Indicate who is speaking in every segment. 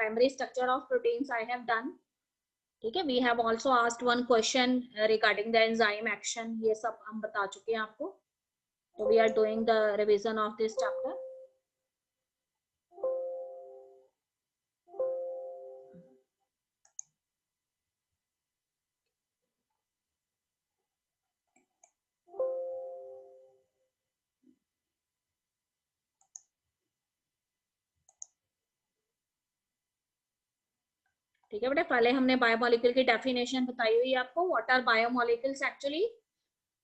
Speaker 1: Primary structure of proteins I have done. ठीक है, we have also asked one question regarding the enzyme action, ये सब हम बता चुके हैं आपको. तो we are doing the revision of this chapter. ठीक है बेटा, पहले हमने बायोमोलिक्यूल की डेफिनेशन बताई हुई है आपको. What are biomolecules actually?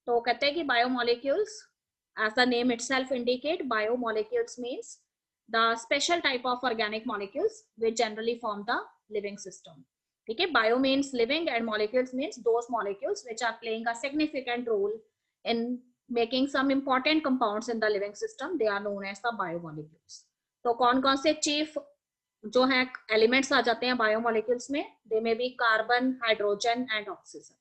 Speaker 1: तो कहते हैं कि biomolecules, as the name itself indicate, biomolecules means the special type of organic molecules which generally form the living system. ठीक है, bio means living and molecules means those molecules which are playing a significant role in making some important compounds in the living system. They are known as the biomolecules. तो कौन कौन से chief जो है elements आ जाते हैं biomolecules में? They may be carbon, hydrogen and oxygen.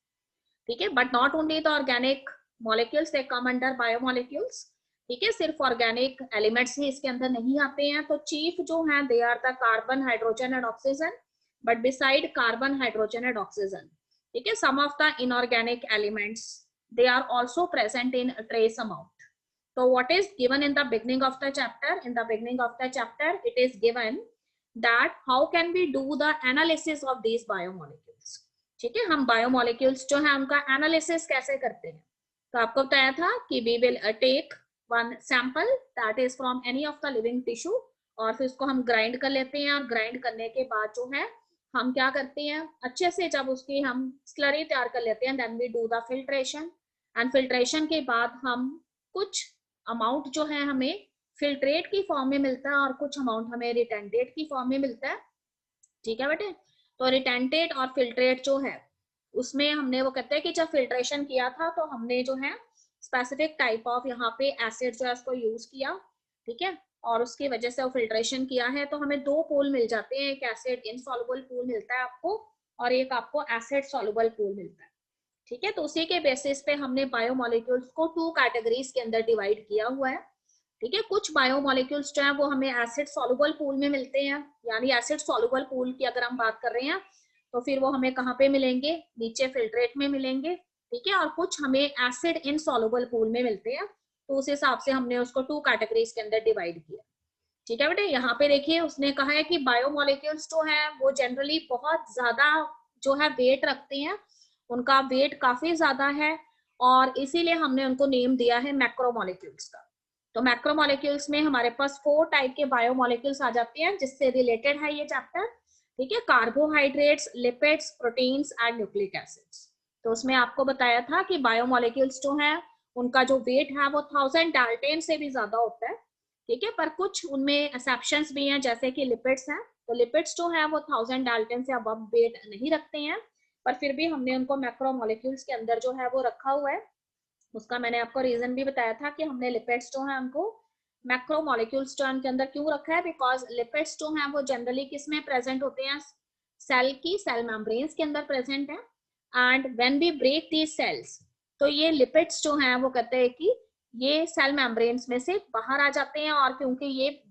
Speaker 1: ठीक है, but not only the organic molecules they come under biomolecules. ठीक है, सिर्फ ऑर्गेनिक एलिमेंट्स ही इसके अंदर नहीं आते हैं. तो चीफ जो है they are the carbon, hydrogen and oxygen. But beside carbon, hydrogen and oxygen, ठीक है, some of the inorganic elements they are also present in trace amount. So what is given in the beginning of the chapter? In the beginning of the chapter, it is given that how can we do the analysis of these biomolecules. ठीक है, हम biomolecules जो है उनका analysis कैसे करते हैं. तो आपको बताया था कि we will take one sample that is from any of the living tissue और फिर उसको हम ग्राइंड कर लेते हैं. और ग्राइंड करने के बाद जो है हम क्या करते हैं, अच्छे से जब उसकी हम स्लरी तैयार कर लेते हैं, then we do the filtration. And filtration के बाद हम कुछ अमाउंट जो है हमें फिल्ट्रेट की फॉर्म में मिलता है और कुछ अमाउंट हमें रिटेंटेट की फॉर्म में मिलता है. ठीक है बेटे, तो रिटेंटेट और फिल्ट्रेट जो है उसमें हमने वो कहते हैं कि जब फिल्ट्रेशन किया था तो हमने जो है स्पेसिफिक टाइप ऑफ यहाँ पे एसिड जो है उसको यूज किया. ठीक है, और उसकी वजह से वो फिल्ट्रेशन किया है तो हमें दो पूल मिल जाते हैं. एक एसिड इनसॉल्युबल पूल मिलता है आपको और एक आपको एसिड सॉल्युबल पूल मिलता है. ठीक है, तो उसी के बेसिस पे हमने बायोमोलिक्यूल्स को 2 कैटेगरीज के अंदर डिवाइड किया हुआ है. ठीक है, कुछ बायोमोलिक्यूल्स जो है वो हमें एसिड सॉल्युबल पूल में मिलते हैं. यानी एसिड सॉल्युबल पूल की अगर हम बात कर रहे हैं तो फिर वो हमें कहाँ पे मिलेंगे, नीचे फिल्ट्रेट में मिलेंगे. ठीक है, और कुछ हमें एसिड इनसॉल्युबल पूल में मिलते हैं. तो उस हिसाब से हमने उसको 2 कैटेगरीज के अंदर डिवाइड किया. ठीक है बेटे, यहाँ पे देखिए उसने कहा है कि बायोमोलिक्यूल्स जो है वो जनरली बहुत ज्यादा जो है वेट रखते हैं, उनका वेट काफी ज्यादा है और इसीलिए हमने उनको नेम दिया है मैक्रोमोलिक्यूल्स का. तो मैक्रोमोलिक्यूल्स में हमारे पास 4 टाइप के बायोमोलिक्यूल्स आ जाते हैं जिससे रिलेटेड है ये चैप्टर. ठीक है, carbohydrates, lipids, proteins and nucleic acids. तो उसमें आपको बताया था कि बायोमोलिक्यूल्स जो है उनका जो वेट है वो 1000 डाल्टन से भी ज्यादा होता है. ठीक है, पर कुछ उनमें एक्सेप्शंस भी हैं जैसे कि लिपिड्स हैं. तो लिपिड्स जो है वो 1000 डाल्टन से अबव वेट नहीं रखते हैं, पर फिर भी हमने उनको मैक्रोमोलिक्यूल्स के अंदर जो है वो रखा हुआ है. उसका मैंने आपको रीजन भी बताया था कि हमने लिपिड्स जो है उनको मैक्रोमोलिक्यूल्स टर्म के अंदर क्यों रखा है. बिकॉज लिपिड्स जो है वो जनरली किस में प्रेजेंट होते हैं, सेल की सेल मेम्ब्रेन्स के अंदर प्रेजेंट है. And when we break these cells, तो ये लिपिड्स जो है वो कहते हैं कि ये सेल मेम्ब्रेन्स में से बाहर आ जाते हैं. और क्योंकि ये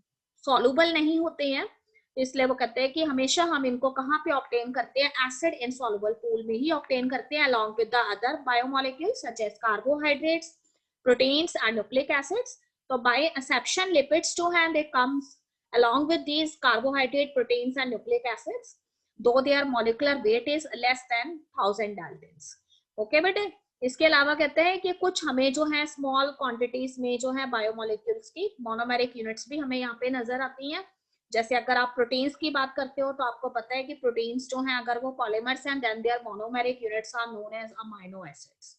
Speaker 1: सॉल्युबल नहीं होते हैं इसलिए वो कहते हैं कि हमेशा हम इनको कहाँ पे ऑब्टेन करते हैं, एसिड इनसॉल्युबल पूल में ही ऑब्टेन करते हैं along with the other biomolecules such as carbohydrates, proteins and nucleic acids. तो बाय एक्सेप्शन लिपिड्स जो हैं they comes along with these carbohydrate, proteins and nucleic acids though their molecular weight is less than 1000 daltons. Okay बेटे, इसके अलावा कहते हैं कि कुछ हमें जो है स्मॉल क्वांटिटीज में जो है बायोमोलिक्यूल्स की मोनोमेरिक यूनिट्स भी हमें यहाँ पे नजर आती हैं. जैसे अगर आप प्रोटीन्स की बात करते हो तो आपको पता है कि प्रोटीन्स जो हैं अगर वो पॉलीमर्स हैं then their monomeric units are known as amino acids.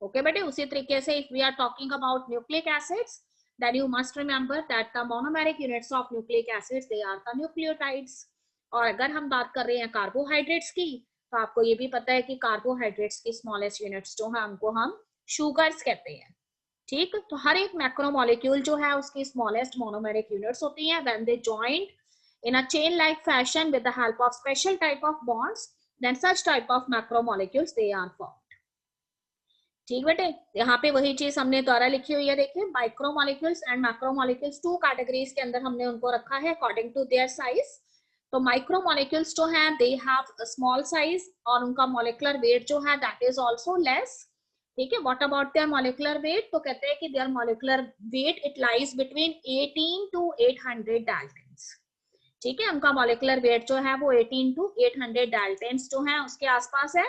Speaker 1: Okay बेटे, उसी तरीके से if we are talking about nucleic acids then you must remember that the monomeric units of nucleic acids they are the nucleotides. और अगर हम बात कर रहे हैं कार्बोहाइड्रेट्स की तो आपको ये भी पता है कि कार्बोहाइड्रेट्स की स्मॉलेस्ट यूनिट्स जो है उनको हम शुगर्स कहते हैं. ठीक, तो हर एक मैक्रोमोलिक्यूल जो है उसकी स्मॉलेस्ट मोनोमेरिक यूनिट्स होती हैं. When they joint in a chain like fashion with the help of special type of bonds, then such type of macromolecules they are formed. ठीक बेटे, यहाँ पे वही चीज हमने द्वारा लिखी हुई है. देखिए, माइक्रोमोलिक्यूल्स एंड मैक्रोमोलिक्यूल्स 2 कैटेगरीज के अंदर हमने उनको रखा है अकॉर्डिंग टू देयर साइज. तो माइक्रो मॉलिक्यूल्स जो है दे हैव स्मॉल साइज और उनका मॉलिक्यूलर वेट जो है दैट इज आल्सो लेस, ठीक है। What about their molecular weight, तो कहते हैं कि their molecular weight it lies between 18 to 800 daltons, ठीक है। उनका मॉलिक्यूलर वेट जो है वो 18 to 800 डाल्टन्स जो है उसके आसपास है।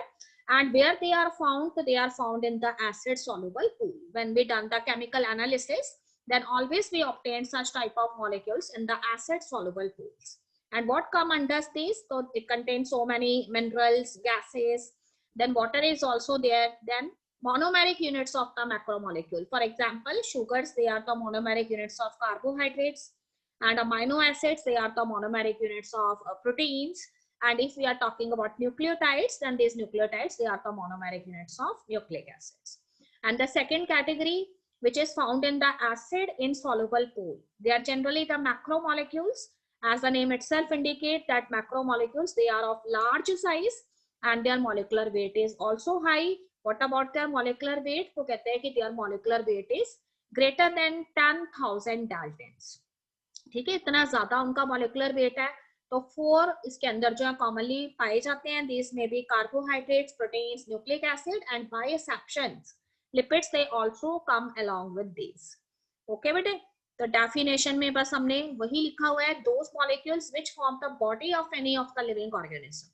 Speaker 1: And where they are found in the acid soluble pool. When we done the chemical analysis, then always we obtain such type of molecules in the acid soluble pools. And what come under these? So it contains so many minerals, gases, then water is also there, then monomeric units of the macromolecule. For example, sugars, they are the monomeric units of carbohydrates, and amino acids, they are the monomeric units of proteins. And if we are talking about nucleotides, then these nucleotides, they are the monomeric units of nucleic acids. And the second category, which is found in the acid insoluble pool, they are generally the macromolecules. As the name itself indicates, that macromolecules, they are of large size and their molecular weight is also high. What about their molecular weight? तो कहते हैं कि their molecular weight is greater than 10,000 daltons, ठीक है। इतना ज्यादा उनका molecular weight है। तो 4 इसके अंदर जो है कॉमनली पाए जाते हैं, दिस में भी carbohydrates, proteins, nucleic acid and by exceptions lipids, they also come along with this. Okay बेटे, तो डेफिनेशन में बस हमने वही लिखा हुआ है, those molecules which form the body of any of the living organism,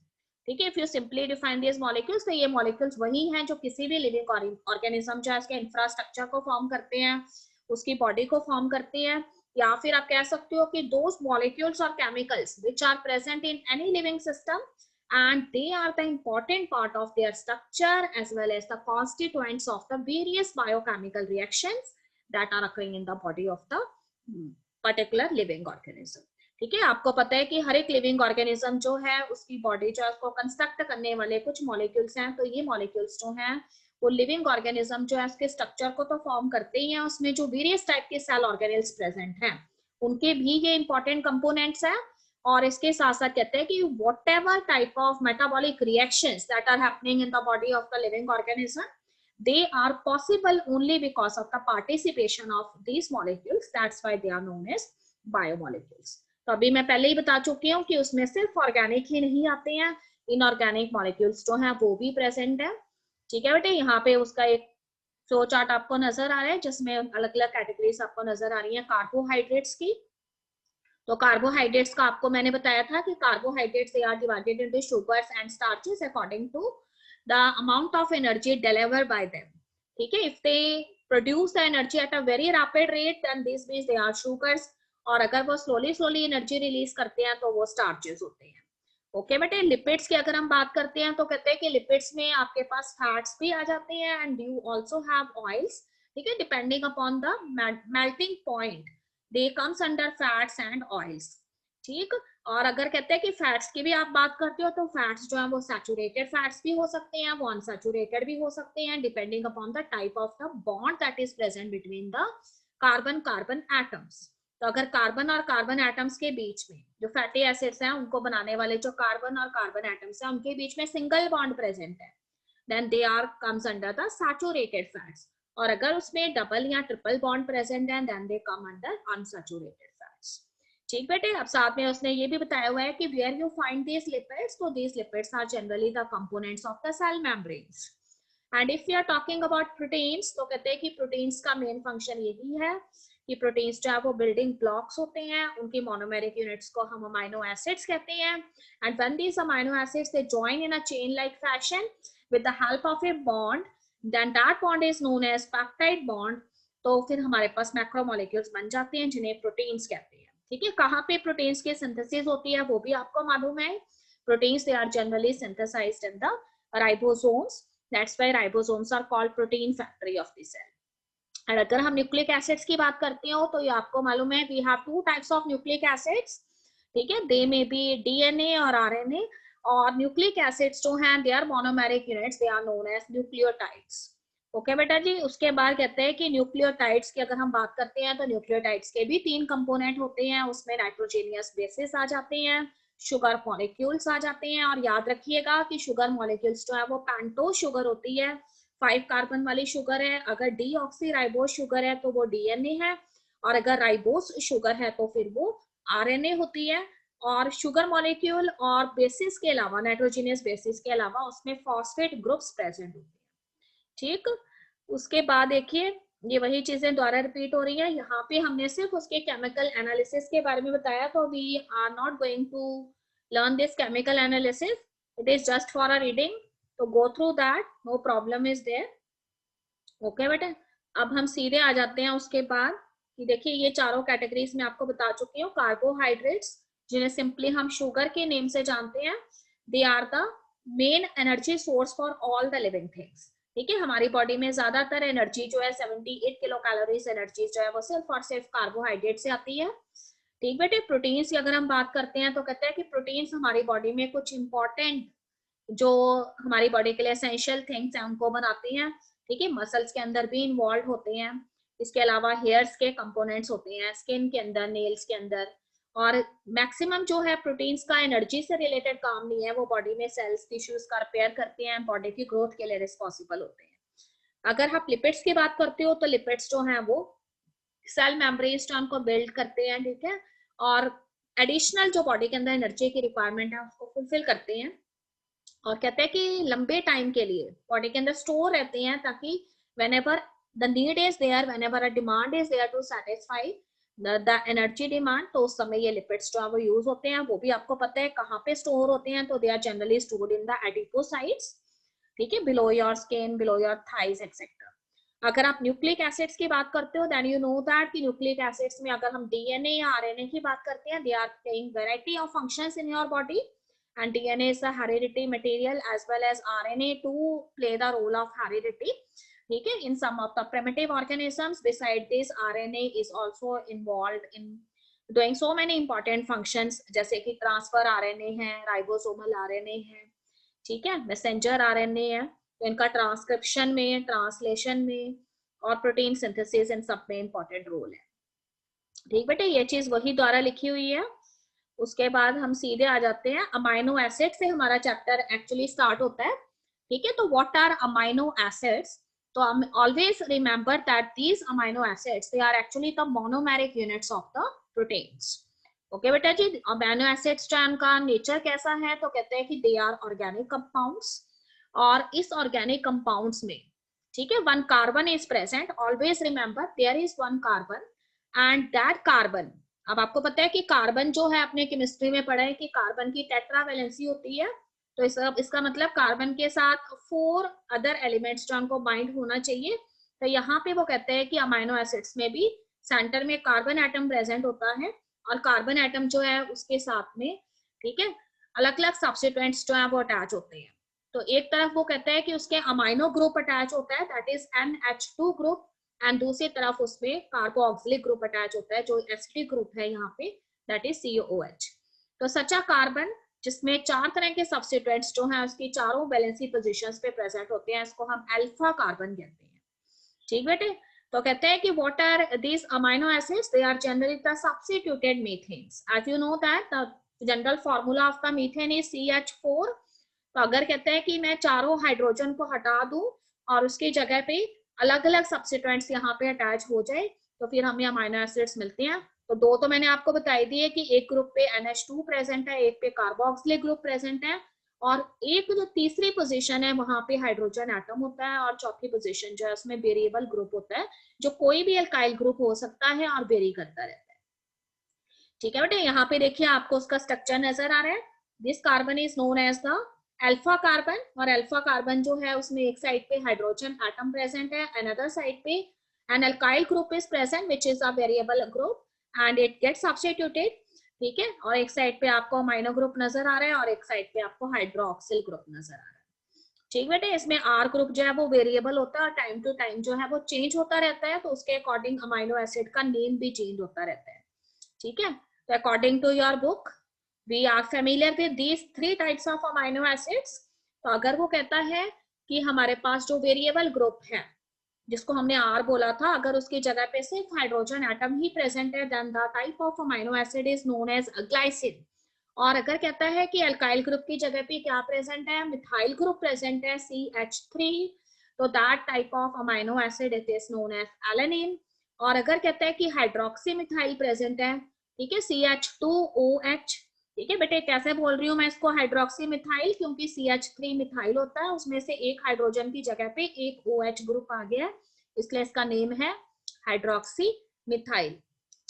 Speaker 1: ठीक है। If you simply define this molecules, तो ये मॉलिक्यूल्स वही हैं जो किसी भी लिविंग ऑर्गेनिज्म जो है उसके इंफ्रास्ट्रक्चर को फॉर्म करते हैं, उसकी बॉडी को फॉर्म करते हैं। या फिर आप कह सकते हो कि those molecules or chemicals which are present in any living system and they are the important part of their structure as well as the constituents of the various biochemical reactions that are occurring in the body of the particular living organism, ठीक है। आपको पता है कि हर एक living organism जो है उसकी बॉडी जो है उसको कंस्ट्रक्ट करने वाले कुछ मॉलिक्यूल्स हैं। तो ये मॉलिक्यूल्स जो हैं वो लिविंग ऑर्गेनिज्म जो है उसके स्ट्रक्चर को तो फॉर्म करते ही हैं, उसमें जो वेरियस टाइप के सेल ऑर्गेनेल्स प्रेजेंट हैं उनके भी ये इंपॉर्टेंट कंपोनेंट्स हैं। और इसके साथ साथ कहते हैं कि whatever type of metabolic reactions that are happening in the body of the living organism, they are possible only because of the participation of these molecules, that's why they are known as biomolecules। तो अभी मैं पहले ही बता चुकी हूँ कि उसमें सिर्फ ऑर्गेनिक ही नहीं आते हैं, इनऑर्गेनिक मॉलिक्यूल्स जो हैं वो भी प्रेजेंट है, ठीक है बेटे। यहाँ पे उसका एक फ्लो चार्ट आपको नजर आ रहा है जिसमें अलग अलग कैटेगरीज आपको नजर आ रही हैं कार्बोहाइड्रेट्स की। तो कार्बोहाइड्रेट्स का आपको मैंने बताया था कि carbohydrates they are divided into sugars and starches according to the amount of energy delivered by them, ठीक है। If they produce the energy at a very rapid rate then this means they are sugars, और अगर वो slowly energy release करते हैं तो वो starches होते हैं। ओके बेटे, लिपिड्स की अगर हम बात करते हैं तो कहते हैं कि लिपिड्स में आपके पास फैट्स भी आ जाते हैं and you also have oils, ठीक है। Depending upon the melting point they comes under fats and oils, ठीक। और अगर कहते हैं कि फैट्स की भी आप बात करते हो तो फैट्स जो है वो सैचुरेटेड फैट्स भी हो सकते हैं, वो अनसैचुरेटेड भी हो सकते हैं, depending upon the type of the bond that is present between the carbon atoms. तो अगर कार्बन और कार्बन एटम्स के बीच में जो फैटी एसिड्स हैं उनको बनाने वाले जो कार्बन और कार्बन एटम्स हैं उनके बीच में सिंगल बॉन्ड प्रेजेंट है, then they are comes under the saturated fats. और अगर उसमें डबल या ट्रिपल बॉन्ड प्रेजेंट है then they come under unsaturated fats, ठीक बेटे। अब साथ में उसने ये भी बताया हुआ है कि where you find these lipids, तो these lipids are generally the components of the cell membranes. And if you are talking about proteins, तो कहते हैं कि प्रोटीन्स का मेन फंक्शन यही है कि प्रोटीन्स जो है वो बिल्डिंग ब्लॉक्स होते हैं, उनकी मोनोमेरिक यूनिट्स को हम अमाइनो एसिड्स कहते हैं। And when these amino acids they join in a chain like fashion with the help of a bond, then that bond is known as peptide bond. तो फिर हमारे पास मैक्रोमोलेक्यूल्स बन जाते हैं जिन्हें प्रोटीन्स कहते हैं, ठीक है। कहाँ पे प्रोटीन्स की सिंथेसिस होती है वो भी आपको मालूम है। Proteins they are generally synthesized in the ribosomes, that's why ribosomes are called protein factory of the cell. और अगर हम न्यूक्लिक एसिड्स की बात करते हो तो ये आपको मालूम है we have two types of nucleic acids, ठीक है। दे में बी डीएनए और आरएनए, और न्यूक्लिक एसिड्स जो हैं they are monomeric units, they are known as nucleotides. Okay बेटा जी, उसके बाद कहते हैं कि न्यूक्लियोटाइड्स की अगर हम बात करते हैं तो न्यूक्लियोटाइड्स के भी 3 कंपोनेंट होते हैं, उसमें नाइट्रोजेनियस बेसिस आ जाते हैं, शुगर मॉलिक्यूल्स आ जाते हैं। और याद रखिएगा कि शुगर मॉलिक्यूल्स जो है वो पेंटोज शुगर होती है, 5 कार्बन वाली शुगर है। अगर डीऑक्सी राइबोज शुगर है तो वो डीएनए है, और अगर राइबोज शुगर है तो फिर वो आरएनए होती है। और शुगर मॉलिक्यूल और बेसिस के अलावा, नाइट्रोजिनियस बेसिस के अलावा उसमें फॉस्फेट ग्रुप्स प्रेजेंट होते हैं। ठीक, उसके बाद देखिए ये वही चीजें दोबारा रिपीट हो रही है। यहाँ पे हमने सिर्फ उसके केमिकल एनालिसिस के बारे में बताया, तो we are not going to learn this chemical analysis, it is just for a reading, तो go through that, no problem is there. Okay बेटा, अब हम सीधे आ जाते हैं उसके बाद कि देखिए ये चारों कैटेगरीज में आपको बता चुकी हूँ। कार्बोहाइड्रेट्स, जिन्हें सिंपली हम शुगर के नेम से जानते हैं, they are the main energy source for all the living things. ठीक है, हमारी बॉडी में ज्यादातर एनर्जी जो है 78 किलो कैलोरीज एनर्जी जो है वो सिर्फ और सिर्फ कार्बोहाइड्रेट से आती है। ठीक बेटे, प्रोटीन्स की अगर हम बात करते हैं तो कहते हैं कि प्रोटीन्स हमारी बॉडी में कुछ इंपॉर्टेंट जो हमारी बॉडी के लिए एसेंशियल थिंग्स हैं उनको बनाती हैं। ठीक है, मसल्स के अंदर भी इन्वॉल्व होते हैं, इसके अलावा हेयर्स के कंपोनेंट्स होते हैं, स्किन के अंदर, नेल्स के अंदर, और मैक्सिमम जो है प्रोटीन्स का एनर्जी से रिलेटेड काम नहीं है, वो बॉडी में सेल्स टिश्यूज का रिपेयर करते हैं, बॉडी की ग्रोथ के लिए रिस्पॉन्सिबल होते हैं। अगर आप लिपिड्स की बात करते हो तो लिपिड्स जो है वो सेल मेम्ब्रेन्स को बिल्ड करते हैं। ठीक है, और एडिशनल जो बॉडी के अंदर एनर्जी की रिक्वायरमेंट है उसको फुलफिल करते हैं, और कहते हैं कि लंबे टाइम के लिए बॉडी के अंदर स्टोर रहते हैं, ताकि whenever the need is there, whenever a demand is there to satisfy the energy demand, तो उस समय ये लिपिड्स जो है वो यूज होते हैं। वो भी आपको पता है कहाँ पे स्टोर होते हैं, तो they are generally stored in the adipocytes. ठीक है, below your skin, below your thighs etcetera. अगर आप न्यूक्लिक एसिड्स की बात करते हो, देन यू नो दैट कि न्यूक्लिक एसिड्स में अगर हम डीएनए या आरएनए की बात करते हैं, they are playing variety of functions in your body, and DNA is a hereditary material as well as RNA to play the role of heredity. ठीक है, in some of the primitive organisms, beside this RNA is also involved in doing so many important functions, जैसे कि transfer RNA है, ribosomal RNA है, ठीक है, messenger RNA है, तो इनका ट्रांसक्रिप्शन में, ट्रांसलेशन में और प्रोटीन सिंथेसिस इन सब में इंपॉर्टेंट रोल है। ठीक बेटे, ये चीज वही द्वारा लिखी हुई है। उसके बाद हम सीधे आ जाते हैं अमाइनो एसिड से, हमारा चैप्टर एक्चुअली स्टार्ट होता है। ठीक है, तो व्हाट आर अमाइनो एसिड्स, तो always remember that these amino acids they are actually the monomeric units of the proteins. Okay बेटा जी, अमाइनो एसिड्स का नेचर कैसा है, तो कहते हैं कि दे आर ऑर्गेनिक कंपाउंड्स, और इस ऑर्गेनिक कंपाउंड्स में, ठीक है, one carbon is present, always remember there is one carbon, and that carbon, अब आपको पता है कि कार्बन जो है अपने केमिस्ट्री में पढ़ा है कि कार्बन की टेट्रावैलेंसी होती है, तो इसका मतलब कार्बन के साथ 4 अदर एलिमेंट्स जो उनको बाइंड होना चाहिए। तो यहाँ पे वो कहते हैं कि अमाइनो एसिड्स में भी सेंटर में कार्बन एटम प्रेजेंट होता है, और कार्बन एटम जो है उसके साथ में, ठीक है, अलग अलग सब्स्टिट्यूएंट्स जो है वो अटैच होते हैं। तो एक तरफ वो कहते हैं कि उसके अमाइनो ग्रुप अटैच होता है, that is NH2 group, and दूसरी तरफ उसमें कार्बोक्सिलिक ग्रुप अटैच होता है जो एसिडिक ग्रुप है यहाँ पे, दैट इज COOH। तो सच्चा कार्बन जिसमें 4 तरह के सब्स्टिट्यूएंट्स जो हैं उसकी चारों वैलेंसी पोजीशंस पे प्रेजेंट होते हैं, इसको हम अल्फा कार्बन कहते हैं। ठीक बेटे, तो कहते हैं कि what are these amino acids, they are generally the substituted methanes, as you know that the general formula of the methane is CH4। तो अगर कहते हैं कि मैं चारों हाइड्रोजन को हटा दूं और उसकी जगह पे अलग अलग सब्स्टिट्यूएंट्स यहाँ पे अटैच हो जाए, तो फिर हमें अमाइनो एसिड्स मिलते हैं। तो 2 तो मैंने आपको बताई दी है कि एक ग्रुप पे NH2 प्रेजेंट है, एक पे कार्बोक्सिलिक ग्रुप प्रेजेंट है, और एक जो तीसरी पोजीशन है वहां पे हाइड्रोजन एटम होता है, और चौथी पोजीशन जो है उसमें वेरिएबल ग्रुप होता है, जो कोई भी एल्काइल ग्रुप हो सकता है और वेरी करता रहता है। ठीक है बेटे, यहाँ पे देखिए आपको उसका स्ट्रक्चर नजर आ रहा है। This carbon is known as the alpha carbon, और अल्फा कार्बन जो है उसमें एक साइड पे हाइड्रोजन एटम प्रेजेंट है, अनदर साइड पे an alkyl group is present which is a variable group and it gets substituted. ठीक है, और एक साइड पे आपको अमाइनो ग्रुप नजर आ रहा है और एक साइड पे आपको हाइड्रोक्सिल ग्रुप नजर आ रहा है। ठीक बेटे, इसमें R ग्रुप जो है वो वेरिएबल होता है और टाइम टू टाइम जो है वो चेंज होता रहता है, तो उसके अकॉर्डिंग अमाइनो एसिड का नेम भी चेंज होता रहता है। ठीक है, तो according to your book we are familiar with these 3 types of amino acids। तो अगर वो कहता है कि हमारे पास जो वेरिएबल ग्रुप है जिसको हमने R बोला था, अगर उसकी जगह पे सिर्फ हाइड्रोजन एटम ही प्रेजेंट है, then the type of amino acid is known as glycine. और अगर कहता है कि अल्काइल ग्रुप की जगह पे क्या प्रेजेंट है, मिथाइल ग्रुप प्रेजेंट है CH3, तो that type of amino acid it is known as alanine. और अगर कहता है कि हाइड्रोक्सी मिथाइल प्रेजेंट है, ठीक है, CH2OH, ठीक है बेटे, कैसे बोल रही हूँ मैं इसको हाइड्रोक्सी मिथाइल, क्योंकि CH3 मिथाइल होता है, उसमें से एक हाइड्रोजन की जगह पे एक OH ग्रुप आ गया, इसलिए इसका नेम है हाइड्रोक्सी मिथाइल।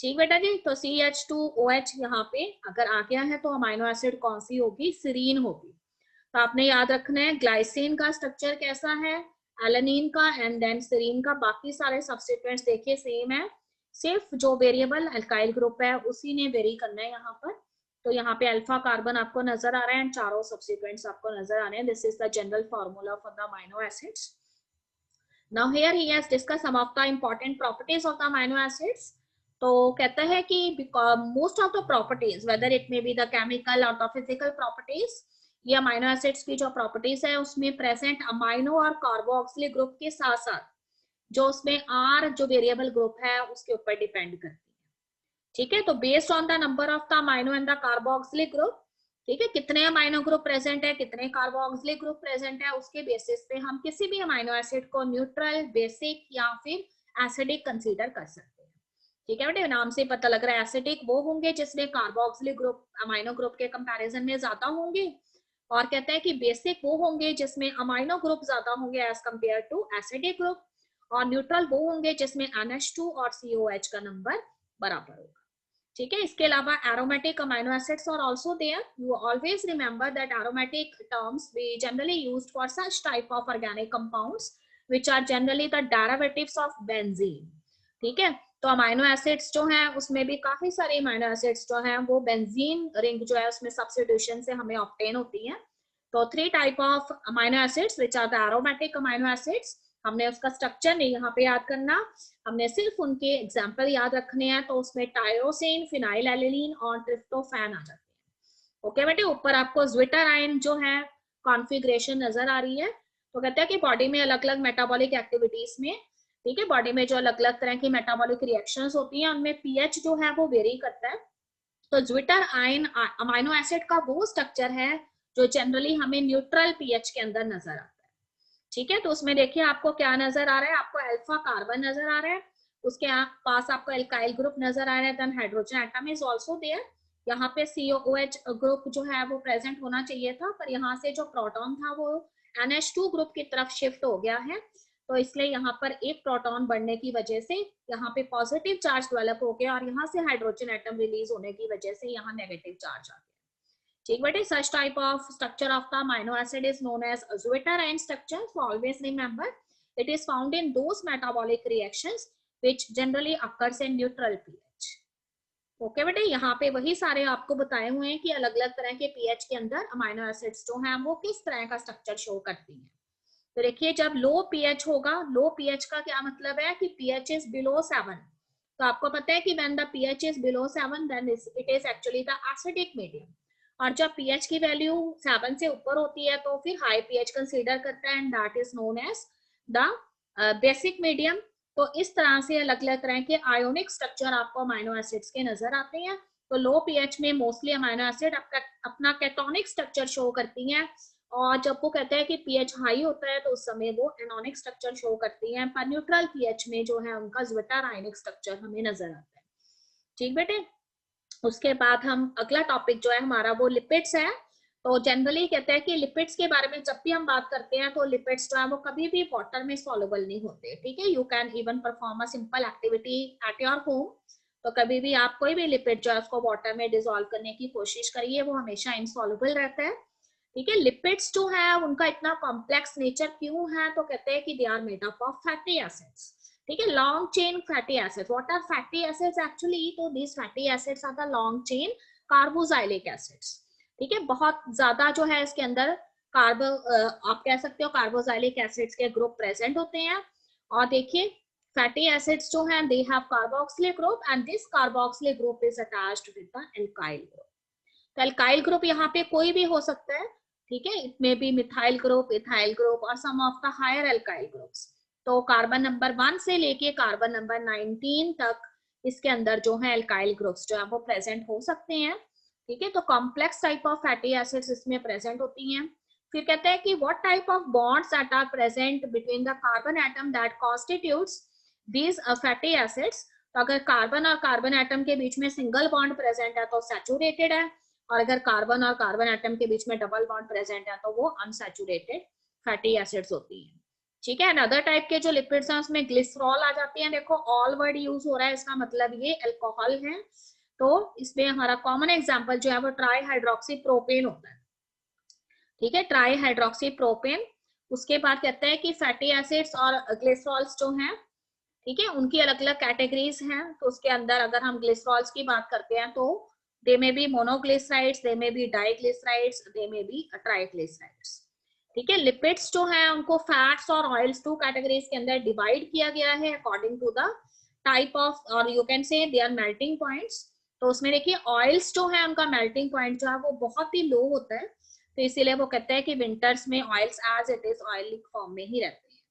Speaker 1: ठीक बेटा जी, तो CH2OH यहाँ पे अगर आ गया है तो अमाइनो एसिड कौन सी होगी, सीरीन होगी। तो आपने याद रखना है ग्लाइसिन का स्ट्रक्चर कैसा है, एलेनिन का, एंड देन सीरीन का। बाकी सारे सब्स्टिट्यूएंट्स देखिए सेम है, सिर्फ जो वेरिएबल अल्काइल ग्रुप है उसी ने वेरी करना है यहाँ पर। तो यहाँ पे अल्फा कार्बन आपको नजर आ रहा है एंड चारों सब्स्टिट्यूएंट्स आपको नजर आ रहे हैं। This is the general formula for the amino acids. Now here he has discussed some of the important properties of the amino acids. तो कहता है कि most of the properties, whether it may be the chemical or the physical properties, ये amino acids की जो properties है उसमें present amino और कार्बोक्सिलिक ग्रुप के साथ साथ जो उसमें R जो वेरिएबल ग्रुप है उसके ऊपर डिपेंड करती है। ठीक है, तो based on the number of the amino and the carboxylic group, ठीक है, कितने अमाइनो ग्रुप प्रेजेंट है, कितने कार्बोक्सिलिक ग्रुप प्रेजेंट है, उसके बेसिस पे हम किसी भी अमाइनो एसिड को न्यूट्रल, बेसिक या फिर एसिडिक कंसीडर कर सकते हैं। ठीक है बेटे, नाम से पता लग रहा है एसिडिक वो होंगे जिसमें कार्बोक्सिलिक ग्रुप अमाइनो ग्रुप के कंपैरिजन में ज्यादा होंगे, और कहते हैं कि बेसिक वो होंगे जिसमें अमाइनो ग्रुप ज्यादा होंगे as compare to acidic group, और न्यूट्रल वो होंगे जिसमें NH2 और COH का नंबर बराबर होगा। ठीक है, इसके अलावा aromatic amino acids are also there. You always remember that aromatic terms we generally used for such type of organic compounds which are generally the derivatives of benzene. ठीक है, तो अमाइनो एसिड्स जो हैं उसमें भी काफी सारे अमाइनो एसिड्स जो हैं वो बेंजीन रिंग जो है उसमें सब्स्टिट्यूशन से हमें ऑब्टेन होती है। तो 3 type of amino acids which are the aromatic amino acids. हमने उसका स्ट्रक्चर नहीं यहाँ पे याद करना, हमने सिर्फ उनके एग्जाम्पल याद रखने हैं। तो उसमें टायरोसिन, फिनाइल एलिलीन और ट्रिप्टोफैन आ जाते हैं। ओके बेटे, ऊपर आपको ज्विटर आयन जो है कॉन्फ़िगरेशन नजर आ रही है। तो कहते हैं कि बॉडी में अलग अलग मेटाबॉलिक एक्टिविटीज में, ठीक है, बॉडी में जो अलग अलग तरह की मेटाबॉलिक रिएक्शंस होती हैं उनमें पीएच जो है वो वेरी करता है। तो ज्विटर आयन अमाइनो एसिड का वो स्ट्रक्चर है जो जनरली हमें न्यूट्रल पीएच के अंदर नजर आता है। ठीक है, तो उसमें देखिए आपको क्या नजर आ रहा है, आपको अल्फा कार्बन नजर आ रहा है, उसके पास आपको एल्काइल ग्रुप नजर आ रहा है, then hydrogen atom is also there. यहाँ पे COOH ग्रुप जो है वो प्रेजेंट होना चाहिए था, पर यहाँ से जो प्रोटॉन था वो NH2 ग्रुप की तरफ शिफ्ट हो गया है, तो इसलिए यहाँ पर एक प्रोटॉन बढ़ने की वजह से यहाँ पे पॉजिटिव चार्ज डेवलप हो गया, और यहाँ से हाइड्रोजन एटम रिलीज होने की वजह से यहाँ नेगेटिव चार्ज आ गया। ठीक बेटे, such type of structure of the amino acid is known as Zwitterian structure. So always remember it is found in those metabolic reactions which generally occurs in neutral pH. Okay बेटे, यहाँ पे वही सारे आपको बताए हुए हैं कि अलग अलग तरह के पीएच के अंदर अमाइनो एसिड्स जो हैं वो किस तरह का स्ट्रक्चर शो करती हैं। तो देखिए, जब लो पीएच होगा, लो पीएच का क्या मतलब है कि पीएच इज बिलो 7। तो आपको पता है कि when the pH is below 7 then it is actually the acidic medium, और जब पीएच की वैल्यू 7 से ऊपर होती है तो फिर हाई पीएच कंसीडर करता है, and that is known as the basic medium. तो इस तरह से अलग अलग तरह के आयोनिक स्ट्रक्चर आपको अमाइनो एसिड्स के नजर आते हैं। तो लो पीएच में मोस्टली अमाइनो एसिड अपना केटोनिक स्ट्रक्चर शो करती हैं, और जब वो कहते हैं कि पीएच हाई होता है तो उस समय वो एनोनिक स्ट्रक्चर शो करती हैं, पर न्यूट्रल पीएच में जो है उनका ज्विटर आयनिक स्ट्रक्चर हमें नजर आता है। ठीक बेटे, उसके बाद हम अगला टॉपिक जो है हमारा वो लिपिड्स है। तो जनरली कहते हैं कि लिपिड्स के बारे में जब भी हम बात करते हैं तो लिपिड्स जो है वो कभी भी वाटर में सॉल्युबल नहीं होते। ठीक है, you can even perform a simple activity at your home, तो कभी भी आप कोई भी लिपिड जो है उसको वाटर में डिसॉल्व करने की कोशिश करिए, वो हमेशा इनसॉल्युबल रहता है। ठीक है, लिपिड्स जो है उनका इतना कॉम्प्लेक्स नेचर क्यों है, तो कहते हैं कि they are made up of fatty acids. ठीक है, long chain fatty acids. What are fatty acids actually? तो this fatty acids are the long chain carboxylic acids. ठीक है, बहुत ज्यादा जो है इसके अंदर आप कह सकते हो कार्बोजाइलिक एसिड्स के ग्रुप प्रेजेंट होते हैं। और देखिए फैटी एसिड्स जो हैं they have carboxylic group, and this carboxylic group is attached with the alkyl group. तो एल्काइल ग्रुप यहाँ पे कोई भी हो सकता है। ठीक है, it may be methyl group, ethyl group और some of the higher alkyl groups. तो कार्बन नंबर 1 से लेके कार्बन नंबर 19 तक इसके अंदर जो है एल्काइल ग्रुप्स जो है वो प्रेजेंट हो सकते हैं। ठीक है, तो complex type of fatty acids इसमें प्रेजेंट होती हैं। फिर कहते हैं कि what type of bonds that are present between the carbon atom that constitutes these fatty acids. तो अगर कार्बन और कार्बन एटम के बीच में सिंगल बॉन्ड प्रेजेंट है तो सैचुरेटेड है, और अगर कार्बन और कार्बन एटम के बीच में डबल बॉन्ड प्रेजेंट है तो वो अनसैचुरेटेड फैटी एसिड्स होती हैं। ठीक है, अदर टाइप के जो लिपिड्स हैं उसमें ग्लिसरॉल आ जाती है। देखो ऑल वर्ड यूज हो रहा है, इसका मतलब ये अल्कोहल है। तो इसमें हमारा कॉमन एग्जांपल जो है वो ट्राई हाइड्रोक्सी प्रोपेन होता है। ठीक है, ट्राई हाइड्रोक्सी प्रोपेन। उसके बाद कहते हैं कि फैटी एसिड्स और ग्लिसरॉल्स जो हैं, ठीक है, उनकी अलग अलग कैटेगरीज हैं। तो उसके अंदर अगर हम ग्लिसरॉल्स की बात करते हैं तो दे में बी मोनोग्लिसराइड्स, दे में बी डाइग्लिसराइड्स, दे में बी ट्राइग्लिसराइड्स। ठीक है, लिपिड्स जो है उनको फैट्स और ऑयल्स टू कैटेगरीज के अंदर डिवाइड किया गया है according to the type of, और you can say they are melting points. तो उसमें देखिए ऑयल्स जो है उनका मेल्टिंग पॉइंट जो है वो बहुत ही लो होता है, तो इसीलिए वो कहते हैं कि विंटर्स में oils as it is oily form में ही रहते हैं।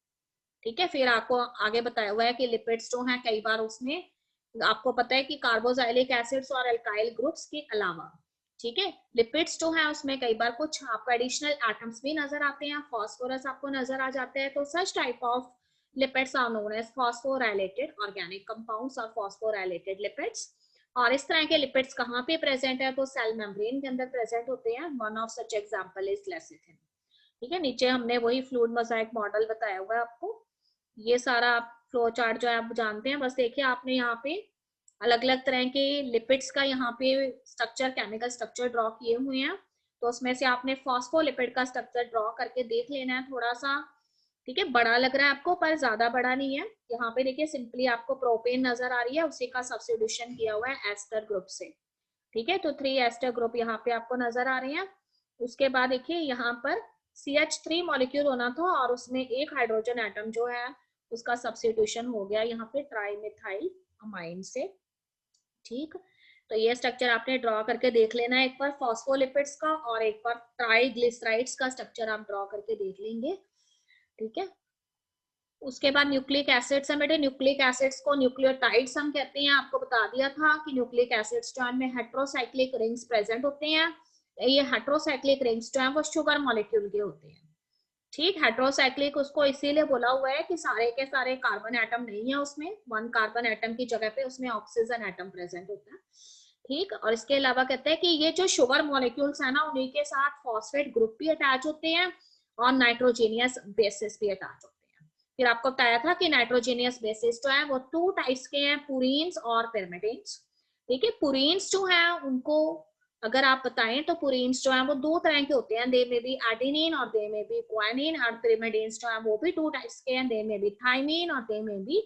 Speaker 1: ठीक है, फिर आपको आगे बताया हुआ है कि लिपिड्स जो है कई बार उसमें आपको पता है कि कार्बोजाइलिक एसिड्स और अल्काइल ग्रुप्स के अलावा, ठीक है, लिपिड्स जो है उसमें कई बार कुछ आपको एडिशनल एटम्स भी नजर आते हैं, फॉस्फोरस आपको नजर आ जाते हैं। तो such type of lipids are known as phosphorylated organic compounds और फॉस्फोराइलेटेड लिपिड्स। और इस तरह के लिपिड्स कहाँ पे प्रेजेंट है, तो सेल मेम्ब्रेन के अंदर प्रेजेंट होते हैं। One of such example is lecithin. ठीक है, नीचे हमने वही फ्लूइड मोजाइक मॉडल बताया हुआ है आपको। ये सारा फ्लो चार्ट जो है आप जानते हैं, बस देखिए आपने यहाँ पे अलग अलग तरह के लिपिड्स का यहाँ पे स्ट्रक्चर, केमिकल स्ट्रक्चर ड्रॉ किए हुए हैं। तो उसमें से आपने फॉस्फोलिपिड का स्ट्रक्चर ड्रॉ करके देख लेना है थोड़ा सा। ठीक है, बड़ा लग रहा है आपको पर ज्यादा बड़ा नहीं है। यहाँ पे देखिए सिंपली आपको प्रोपेन नजर आ रही है, उसी का सब्स्टिट्यूशन किया हुआ है एस्टर ग्रुप से। ठीक है, तो 3 एस्टर ग्रुप यहाँ पे आपको नजर आ रहे हैं। उसके बाद देखिए यहाँ पर CH3 मॉलिक्यूल होना था और उसमें एक हाइड्रोजन एटम जो है उसका सब्स्टिट्यूशन हो गया यहाँ पे ट्राइमिथाइल अमाइन से। ठीक, तो ये स्ट्रक्चर आपने ड्रॉ करके देख लेना है एक बार फॉस्फोलिपिड्स का, और एक बार ट्राइग्लिसराइड्स का स्ट्रक्चर आप ड्रॉ करके देख लेंगे। ठीक है, उसके बाद न्यूक्लिक एसिड्स है बेटे। न्यूक्लिक एसिड्स को न्यूक्लियोटाइड्स हम कहते हैं। आपको बता दिया था कि न्यूक्लिक एसिड्स जो है हेट्रोसाइक्लिक रिंग्स प्रेजेंट होते हैं। ये हेट्रोसाइक्लिक रिंग्स जो है वो शुगर मॉलिक्यूल के होते हैं। ठीक, हेट्रोसाइक्लिक उसको इसीलिए बोला हुआ है कि सारे के सारे कार्बन एटम नहीं है उसमें, वन कार्बन एटम की जगह पे उसमें ऑक्सीजन एटम प्रेजेंट होता है। ठीक, और इसके अलावा कहते हैं कि ये जो शुगर मॉलिक्यूल्स है ना उन्हीं के साथ फॉस्फेट ग्रुप भी अटैच होते हैं और नाइट्रोजेनियस बेसिस भी अटैच होते हैं। फिर आपको बताया था कि नाइट्रोजेनियस बेसिस जो है वो 2 टाइप्स के हैं, पुरीन्स और पिरिमिडिन्स। ठीक है, पुरीन्स जो है उनको अगर आप बताएं तो पुरीन्स जो है वो 2 तरह के होते हैं, दे में भी एडेनिन और दे में भी ग्वानिन। और पिरिमिडिन्स जो है वो भी 2 टाइप्स के हैं, दे में भी थाइमिन और दे में भी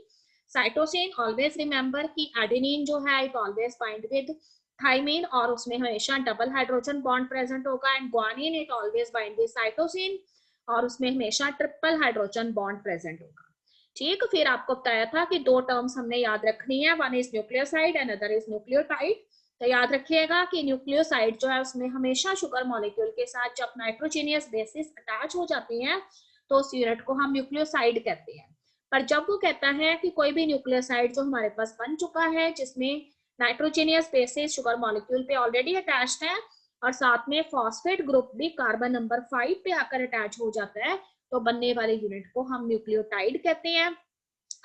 Speaker 1: साइटोसिन। ऑलवेज रिमेंबर कि एडेनिन जो है it always bind with thymine और उसमें हमेशा डबल हाइड्रोजन बॉन्ड प्रेजेंट होगा। And guanine it always bind with cytosine और उसमें हमेशा ट्रिपल हाइड्रोजन बॉन्ड प्रेजेंट होगा। ठीक, फिर आपको बताया था कि 2 टर्म्स हमने याद रखनी है, one is nucleoside and other is nucleotide. तो याद रखिएगा कि न्यूक्लियोसाइड जो है उसमें हमेशा शुगर मॉलिक्यूल के साथ जब नाइट्रोजेनियस बेसिस अटैच हो जाती हैं तो उस यूनिट को हम न्यूक्लियोसाइड कहते हैं। पर जब वो कहता है कि कोई भी न्यूक्लियोसाइड जो हमारे पास बन चुका है जिसमें नाइट्रोजेनियस बेसिस शुगर मॉलिक्यूल पे ऑलरेडी अटैच्ड है और साथ में फॉस्फेट ग्रुप भी कार्बन नंबर 5 पे आकर अटैच हो जाता है, तो बनने वाले यूनिट को हम न्यूक्लियोटाइड कहते हैं।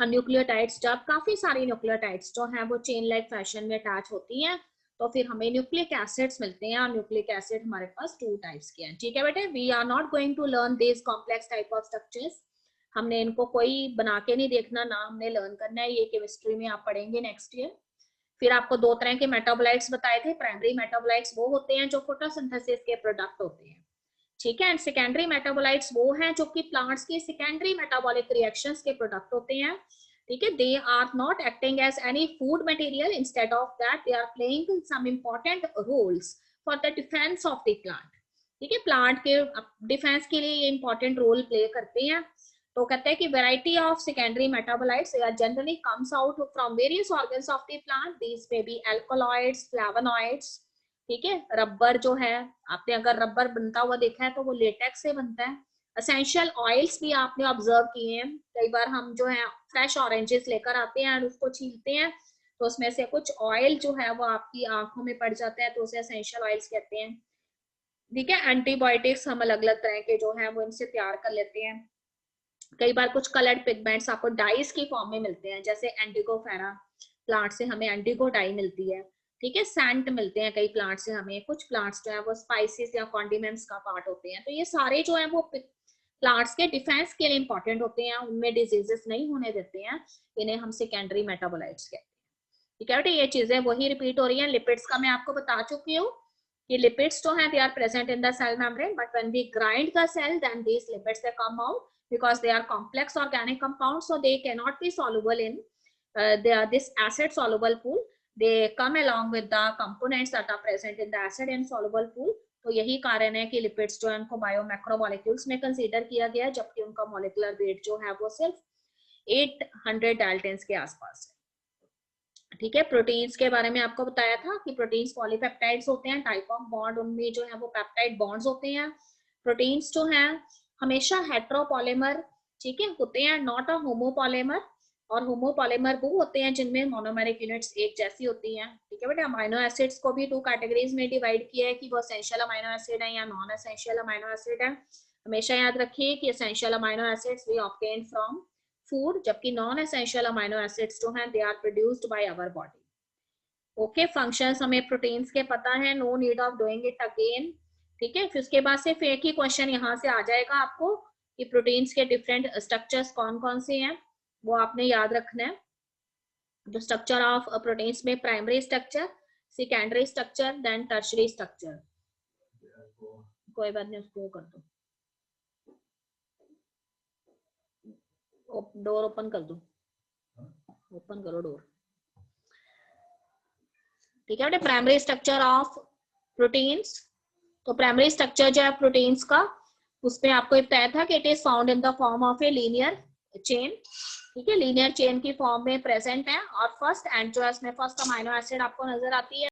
Speaker 1: और न्यूक्लियोटाइड्स जब काफी सारी न्यूक्लियोटाइड्स जो हैं वो चेन लाइक फैशन में अटैच होती हैं तो फिर हमें न्यूक्लिक एसिड्स मिलते हैं। और न्यूक्लिक एसिड हमारे पास 2 टाइप्स के हैं। ठीक है बेटे, we are not going to learn this complex type of structures. हमने इनको कोई बना के नहीं देखना ना, हमने लर्न करना है। ये केमिस्ट्री में आप पढ़ेंगे नेक्स्ट ईयर। फिर आपको 2 तरह के मेटाबोलाइट्स बताए थे। प्राइमरी मेटाबोलाइट्स वो होते हैं जो फोटोसिंथेसिस के प्रोडक्ट होते हैं। ठीक है, एंड सेकेंडरी मेटाबोलाइट्स वो हैं जो कि प्लांट्स की सेकेंडरी मेटाबॉलिक रिएक्शंस के प्रोडक्ट होते हैं। ठीक है, they are not acting as any food material, instead of that they are playing some important roles for the defence of the plant. ठीक है, प्लांट के डिफेंस के लिए ये इंपॉर्टेंट रोल प्ले करते हैं। तो कहते हैं कि variety of secondary metabolites generally comes out from various organs of the plant. These may be alkaloids, flavonoids. ठीक है, रबर जो है, आपने अगर रबर बनता हुआ देखा है तो वो लेटेक्स से बनता है। एसेंशियल ऑयल्स भी आपने ऑब्जर्व किए हैं, कई बार हम जो है फ्रेश ऑरेंजेस लेकर आते हैं और उसको छीलते हैं तो उसमें से कुछ ऑयल जो है वो आपकी आंखों में पड़ जाता है, तो उसे एसेंशियल ऑयल्स कहते हैं। ठीक है, एंटीबायोटिक्स हम अलग अलग तरह के जो है वो इनसे तैयार कर लेते हैं। कई बार कुछ कलर्ड पिगमेंट्स आपको डाइस की फॉर्म में मिलते हैं, जैसे एंडिगो फेरा प्लांट से हमें एंडिगो डाई मिलती है। ठीक है, सेंट मिलते हैं कई प्लांट से हमें, कुछ प्लांट्स जो है वो स्पाइसेस या कॉन्डिमेंट्स का पार्ट होते हैं। तो ये सारे जो है वो प्लांट्स के डिफेंस के लिए इंपॉर्टेंट होते हैं, उनमें डिजीजेस नहीं होने देते हैं, इन्हें हम सेकेंडरी मेटाबोलाइट्स कहते हैं। ठीक है बेटा, ये चीजें वही रिपीट हो रही हैं। लिपिड्स का मैं आपको बता चुकी हूँ कि लिपिड्स जो है they are present in the cell membrane, but when we grind the cell then these lipids they come out because they are complex organic compounds, so they cannot be soluble in they are this acid soluble pool. They come along with the components that are present in the acid insoluble pool. तो यही कारण है कि lipids जो है उनको bio macromolecules में consider किया गया है, जबकि उनका मॉलिक्यूलर वेट जो है वो सिर्फ 800 डाल्टन्स के आसपास है। ठीक है, प्रोटीन्स के बारे में आपको बताया था कि प्रोटीन्स पॉलीपेप्टाइड्स होते हैं, टाइप ऑफ बॉन्ड उनमें जो है वो पेप्टाइड बॉन्ड्स होते हैं। प्रोटीन्स जो हैं हमेशा हेट्रोपॉलीमर, ठीक है, होते हैं, नॉट अ होमोपॉलीमर। और होमोपॉलीमर वो होते हैं जिनमें मोनोमेरिक यूनिट्स एक जैसी होती हैं। ठीक है बेटा, अमाइनो एसिड्स को भी 2 कैटेगरीज में डिवाइड किया है कि वो एसेंशियल अमाइनो एसिड है या नॉन एसेंशियल अमाइनो एसिड है। हमेशा याद रखिए कि essential amino acids we obtain from food, जबकि नॉन एसेंशियल अमाइनो एसिड्स जो हैं they are produced by our body. Okay, functions हमें प्रोटीन्स के पता है, no need of doing it again. ठीक है, फिर उसके बाद सिर्फ एक ही क्वेश्चन यहाँ से आ जाएगा आपको कि प्रोटीन्स के डिफरेंट स्ट्रक्चर्स कौन कौन से हैं, वो आपने याद रखना है। The structure of proteins में primary structure, secondary structure, then tertiary structure. कोई बात नहीं, उसको कर दो, डोर ओपन कर दो, ओपन करो डोर। ठीक है बेटे, प्राइमरी स्ट्रक्चर ऑफ प्रोटीन्स। तो प्राइमरी स्ट्रक्चर जो है प्रोटीन्स का, उसमें आपको बताया था कि it is found in the form of a linear chain. ठीक है, लीनियर चेन की फॉर्म में प्रेजेंट है। और फर्स्ट एंड जो है इसमें फर्स्ट अमाइनो एसिड आपको नजर आती है